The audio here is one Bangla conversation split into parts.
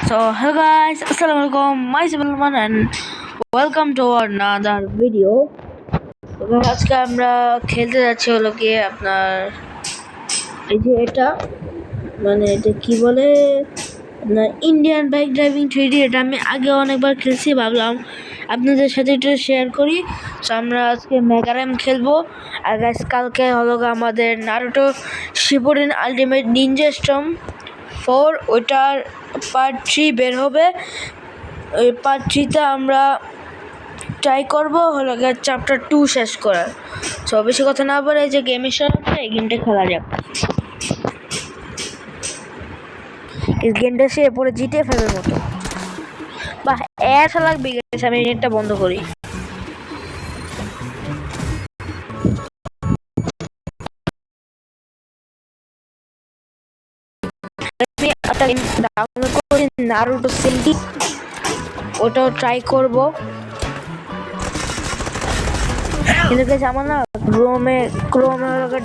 So hello guys, assalamualaikum, myself Salman and welcome to another video. আজকে আমরা খেলতে যাচ্ছি হলো কি আপনার এই যে এটা মানে এটা কি বলে আপনার ইন্ডিয়ান বাইক ড্রাইভিং 3D। এটা আমি আগে অনেকবার খেলছি, ভাবলাম আপনাদের সাথে একটু শেয়ার করি। সো আমরা আজকে মেগারাম খেলবো। আর গাইস কালকে হলো আমাদের Naruto Shippuden Ultimate Ninja Storm 4 ওইটার পার্ট 3 বের হবে। ওই পার্ট 3তে আমরা ট্রাই করবো হলো চ্যাপ্টার 2 শেষ করার। সো বেশি কথা না বলে যে গেমের সাথে এই গেমটা খেলা যাক। এই গেমটা সে পরে জিতে ফেলার মতো বাহ এসা লাগবে। আমি নেটটা বন্ধ করি। ডাউনলোড করে নারুটো সিটি ওটাও ট্রাই করবো, কিন্তু আমার না ক্রোমে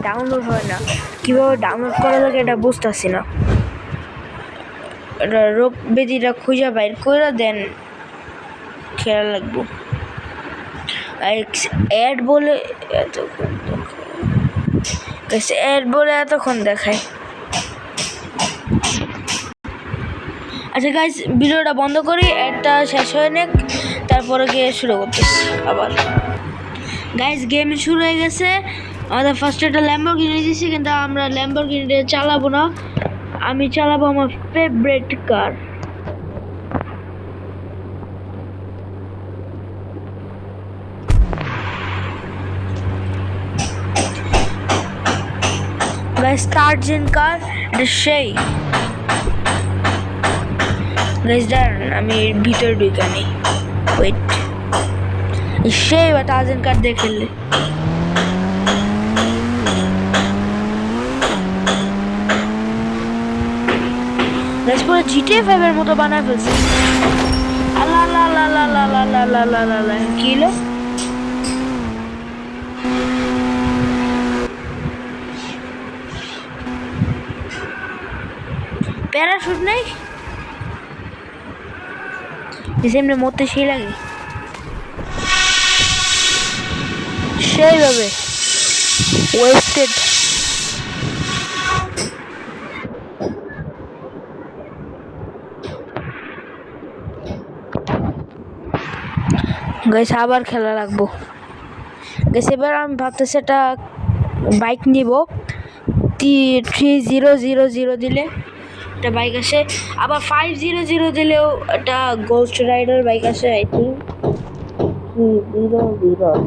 ডাউনলোড হয় না। কিভাবে ডাউনলোড করা লাগে এটা বুঝতেছি না। এটা রোগ বেদিটা খুঁজে বাইর করে দেন খেলা লাগবো। অ্যাড বলে এতক্ষণ দেখায়। আচ্ছা গাইস ভিডিওটা বন্ধ করি, অ্যাডটা শেষ হয়ে নেক, তারপরে গিয়ে শুরু করতেছি আবার। গাইস গেম শুরু হয়ে গেছে। আমাদের ফার্স্ট একটা ল্যাম্বরগিনি দিয়েছি, কিন্তু আমরা ল্যাম্বরগিনিটা চালাবো না, আমি চালাবো আমার ফেভারিট কার। গাইস টার্জেন কার এটা সেই। গাইস দাঁড়ান আমি ভিতরে ঢুকে নেই, ওয়েট সেই বা টার্জেন কার দিয়ে খেললে। গাইস পুরো জিটিএ 5 এর মতো বানায় ফেলছে। আল্লাহ আল্লাহ আল্লাহ আল্লাহ আল্লাহ আল্লাহ আল্লাহ আল্লাহ কি হলো? প্যারাশুট নেই, এমনি মরতে সেই লাগে সেইভাবে ওয়েস্টেড। গাইস আবার খেলা লাগবো। গাইস এবার আমি ভাবতেছি একটা বাইক নিব, 3000 দিলে একটা বাইক আসে, আবার 500 দিলেও একটা গোস্ট রাইডার বাইক আসে। I think 3000।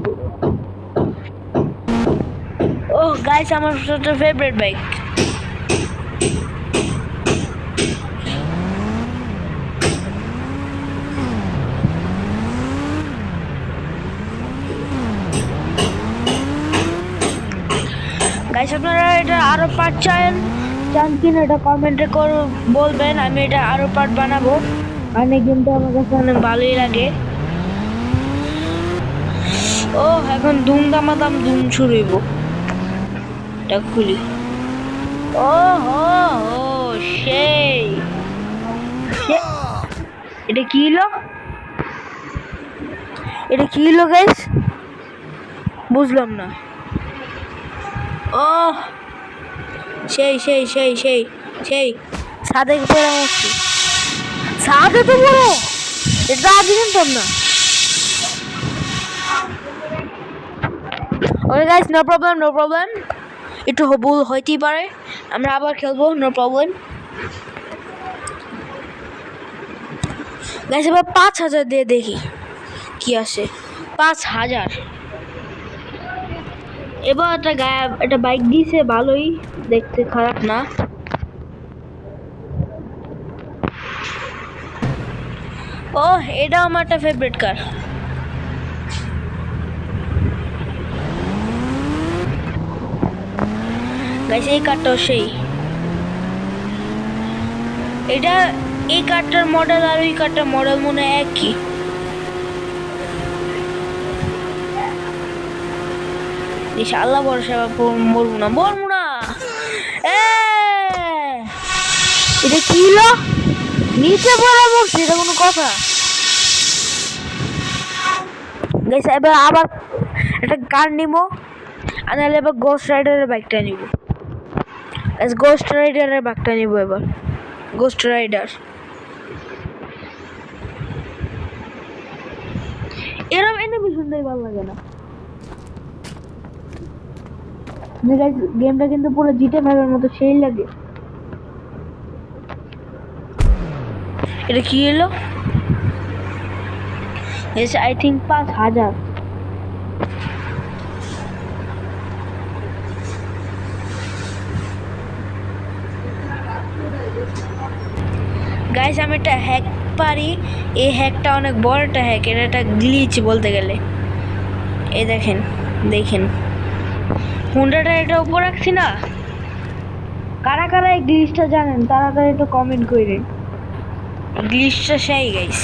ও গাইস আমার সবচেয়ে ফেভারিট বাইক। গাইস আপনারা এটা আরো পার্ট চান কিনা এটা কমেন্টে করে বলবেন, আমি এটা আরো পার্ট বানাবো। অনেক গেমটা আমার কাছে অনেক ভালোই লাগে। ও এখন ধুমধামাধাম ধুম শুরু হইব। এটা খুলি। ও হো হো সেই এটা কি হলো? এটা কি হলো গাইস বুঝলাম না। ও সেই সেই সেই সেই সেই ছাদে পড়ে আসছি। ছাদে তো বড়, এটা আগে জানতাম না। ওকে গাইস নো প্রবলেম, একটু ভুল হইতেই পারে, আমরা আবার খেলবো, নো প্রবলেম। গাইস এবার 5000 দিয়ে দেখি কি আসে। 5000 এবার একটা বাইক দিয়েছে, ভালোই দেখতে, খারাপ না। ও এটা আমার একটা ফেভারিট কার। গাইস এই কারটাও সেই। এটা এই কারটার মডেল আর ওই কারটার মডেল মনে হয় একই। আল্লাহ ভরসা মরবো না। এটা কি হলো? নিচে পড়ে মরছি, এটা কোনো কথা? গাইস এবার আবার একটা কার নিবো, আর নাহলে এবার গোস্ট রাইডারের বাইকটা নিব। গোস্ট রাইডারের বাইকটা নিব এবার। গোস্ট রাইডার এরকম অ্যানিমেশনটাই ভালো লাগে না। গেমটা কিন্তু পুরো জিটে ফেলার মতো সেই লাগে। এটা কি এলো? I think 5000। গাইস আমি একটা হ্যাক পারি, এই হ্যাকটা অনেক বড় একটা হ্যাক, এটা একটা গ্লিচ বলতে গেলে। এই দেখেন দেখেন হুন্ডাটা এটা উপর রাখছি না, কারা কারা এই গ্লিচটা জানেন তাড়াতাড়ি একটু কমেন্ট করেন। গ্লিচটা সেই গাইস।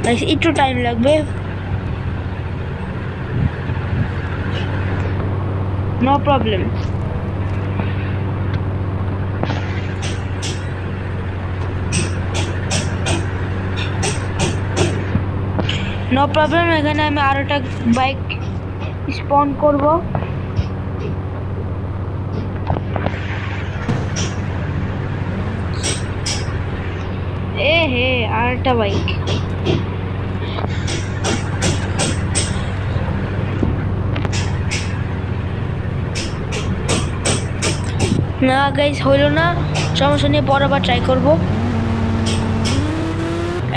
গাইস একটু টাইম লাগবে, নো প্রবলেম। No problem. এখানে আমি আরো একটা বাইক স্পন করব। এ হে আর একটা বাইক। না গাইস হইল না, সমস্যা নিয়ে পর আবার ট্রাই করবো।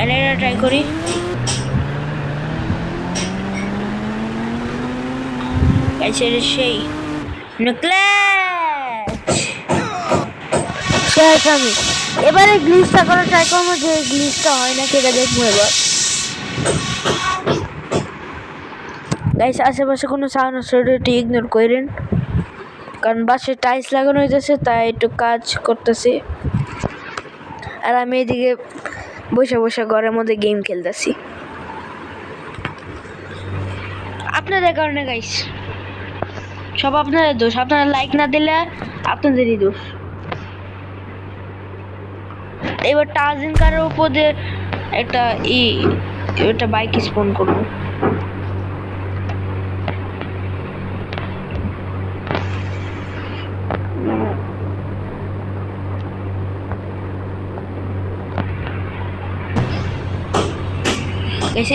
এটা ট্রাই করি। সেই শেষ আমি এবারে গ্লিচটা করা ট্রাই করবো, যে গ্লিচটা হয় না সেটা দেখবো এবার। গাইস আশেপাশে কোনো সাউন্ড আসলে একটু ইগনোর করেন, কারণ বাসে টাইলস লাগানো হইতেছে তাই একটু কাজ করতেছি, আর আমি এদিকে বসে বসে ঘরের মধ্যে গেম খেলতেছি আপনাদের কারণে। গাইস সব আপনাদের দোষ, আপনারা লাইক না দিলে আপনাদেরই দোষ। এবার টার্জিন কারের উপর দিয়ে একটা বাইক স্পন করবো।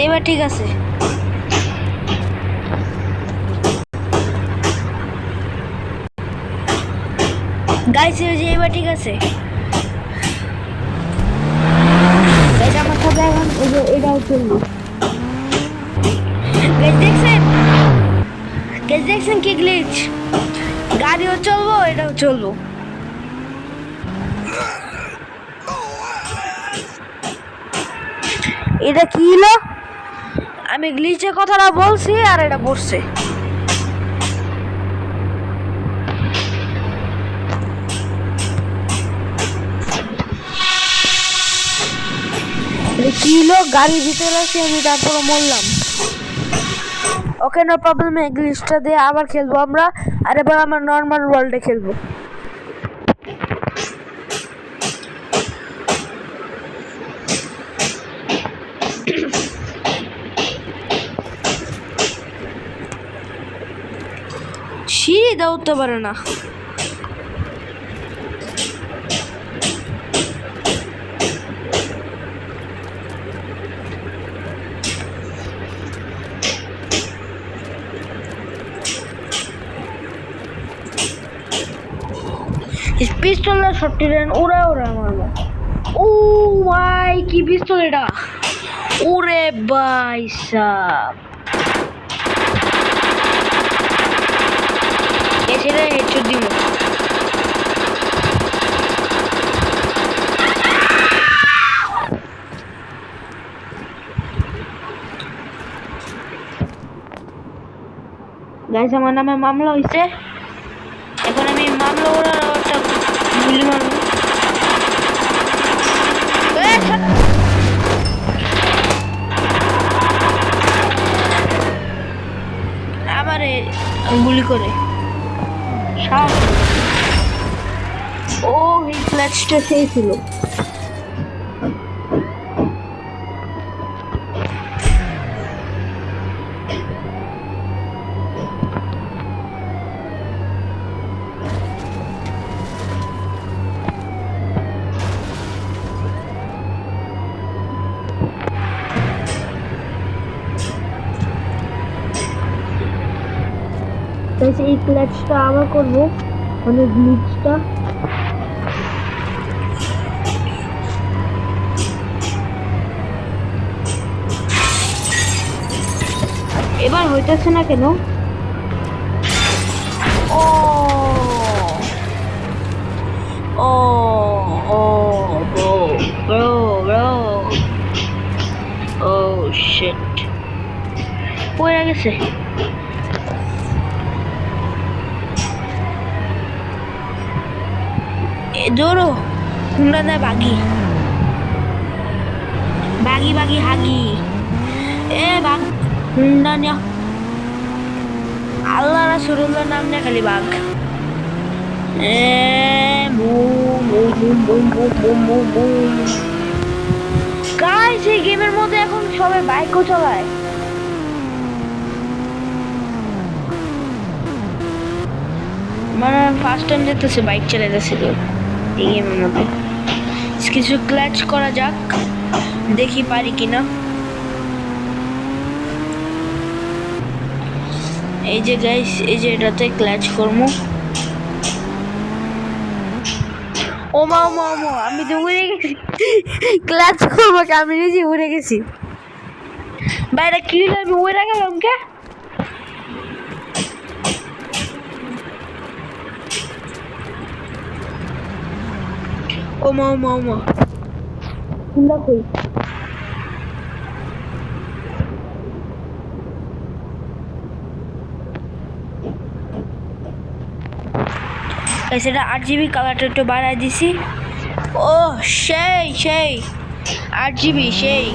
এবার ঠিক আছে। গাইস এবার ঠিক আছে। আমার সাথে এখন এটাও চলবে। দেখছেন কি গ্লিচ? গাড়িও চলবো, এটাও চলবো। এটা কি হলো? আমি গ্লিচের কথাটা বলছি আর এটা পড়ছে। কি হলো? গাড়ির ভিতরে আছি আমি, তারপরে মরলাম। ওকে নো প্রবলেম, এই গ্লিচটা দিয়ে আবার খেলবো আমরা, আর এবার আমরা নর্মাল ওয়ার্ল্ডে খেলবো। সিঁড়ি দিয়ে উঠতে পারে না। পিস্তল শর্ট রেন ওরা মারবো। ও ভাই কি পিস্তল এটা! ওরে ভাই সাব, এসে হেডশট দিব। গাইস আমার নামে মামলা হয়েছে, এখন আমি মামলা ওরার একটা গুলি মারব। আমারে গুলি করে সাহস। ও এই ক্লাচটা সেই ছিল। এই ক্লাচটা আবার করবো, মানে গ্লিচটা। এবার হইতেছে না কেন? ও ও ও ব্রো ব্রো ব্রো ও শিট, পড়ে গেছে। জোরো হুন্ডা দেয় বাগি বাগি বাগি হাগি এ বাঘ হুন্ডা নিয়া আল্লাহ রাসূলুল্লাহ নাম নিয়ে খালি বাঘ। এ গাইস এই গেমের মধ্যে এখন সবাই বাইকও চালায়। মানে ফার্স্ট টাইম যেতেছে বাইক চালাইতেছি তো এই গেমের মধ্যে। কিছু ক্লাচ করা যাক, দেখি পারি কিনা। এই যে গাইস, এই যে এটাতে ক্লাচ করবো। ওমা ওমা ওমা, আমি তো উড়ে গেছি। ক্লাচ করবো কি, আমি নিজে উড়ে গেছি। বাইরে কি আমি উড়ে গেলাম কে? ওমা ওমা ওমা, হুন্ডা কই? সেটা 8GB কালারটা একটু বাড়াই দিছি। ও সেই সেই 8GB সেই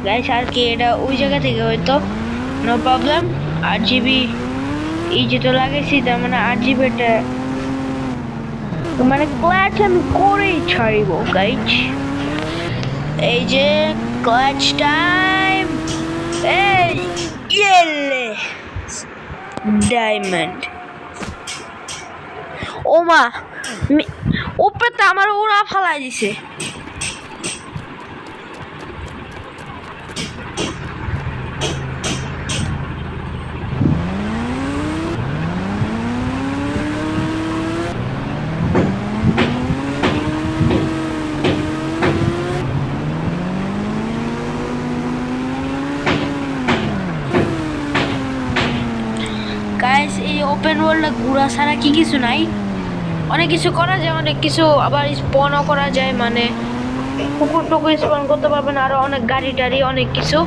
গাইস। আর কি এটা ওই জায়গা থেকে হয়তো নো প্রবলেম। 8GB এই যেটা লাগাইছি তার মানে 8GB টা মানে ক্লাচ আমি করেই ছাড়িব গাইস। এই যে ক্লাচ টাইম, এই ইয়েলে ডায়মন্ড। ওমা উপরে তো আমার ওরা ফালাই দিছে। গাইস এই ওপেন ওয়ার্ল্ডে ঘোরা ছাড়া কি কিছু নাই? অনেক কিছু করা যায়, অনেক কিছু আবার স্পনও করা যায়, মানে কুকুর টুকুর স্পন করতে পারবেন, আরো অনেক গাড়ি টাড়ি অনেক কিছু।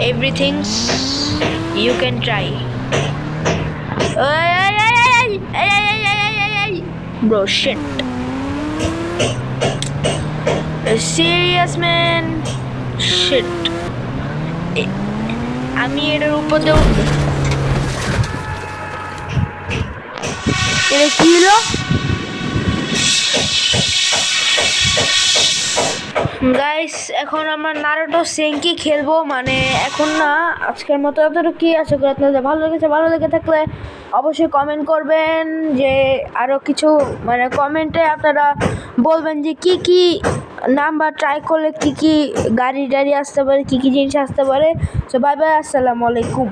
Everythings you can try. Bro shit, serious man shit. আমি এটার উপর দিয়ে উঠবো। এটা কি হলো গাইস? এখন আমরা নারুটো সেঙ্কি খেলবো, মানে এখন না, আজকের মতো এতটুকু। কি আশা করি আপনাদের ভালো লেগেছে। ভালো লেগে থাকলে অবশ্যই কমেন্ট করবেন, যে আরো কিছু মানে কমেন্টে আপনারা বলবেন যে কি কি নাম্বার ট্রাই করলে কি কি গাড়ি টাড়ি আসতে পারে, কি কি জিনিস আসতে পারে। সো বাই বাই, আসসালামু আলাইকুম।